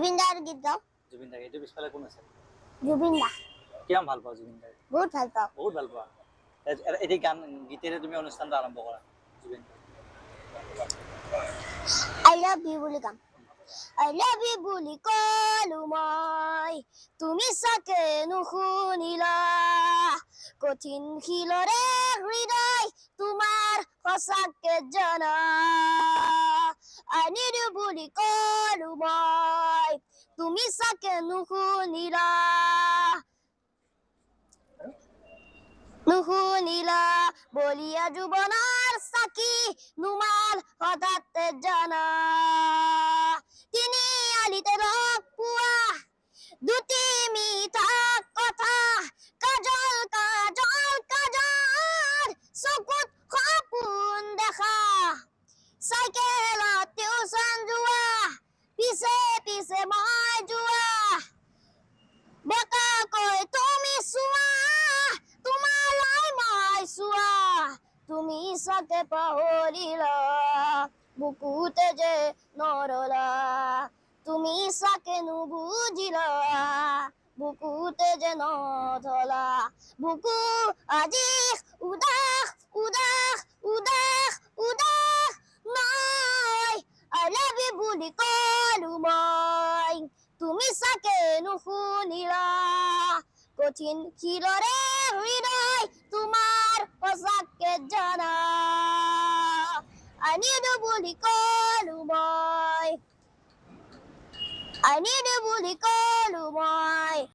জুবিন দাৰ গীত গাওঁ। জুবিন দা এইটো পিছফালে কোন আছে? জুবিন দা কিমান ভাল পাওঁ জুবিন দাক? বহুত ভাল পাওঁ। বহুত ভাল পোৱা। এটি গান গীতেৰে তুমি অনুষ্ঠানটো আৰম্ভ কৰা Zubeen da. I love you বুলি গাম। I love you বুলি কলো মই, তুমি চাগে নুশুনিলা। কঠিন শিলৰে হৃদয় তোমাৰ সঁচাকে জানা। I need you বুলি কলো মই, তুমি চাগে নুশুনিলা। নুশুনিলা বলিয়া যুৱনৰ চাকি নুমাল হঠাৎ জানা। তিনিআলিতে লগ পোৱা দুটি মিঠা কথা, কাজল কাজল কাজল চকুত সপোন দেখা। চাইকেলত টিউচন যোৱা, পিছে পিছে মই যোৱা। বেকাকৈ তুমি চোৱা, তোমালৈ মই চোৱা। তুমি চাগে পাহৰিলা, বুকুতে যে নৰলা। তুমি চাগে নুবুজিলা, বুকুতে যে নধলা। বুকু আজি উদাস উদাস উদাস উদাস নাই। I love you বুলি কলো মই, তুমি চাগে নুশুনিলা। কঠিন শিলৰে হৃদয় তোমাৰ সঁচাকে জানা। I need you বুলি কলো মই, I need you বুলি কলো মই।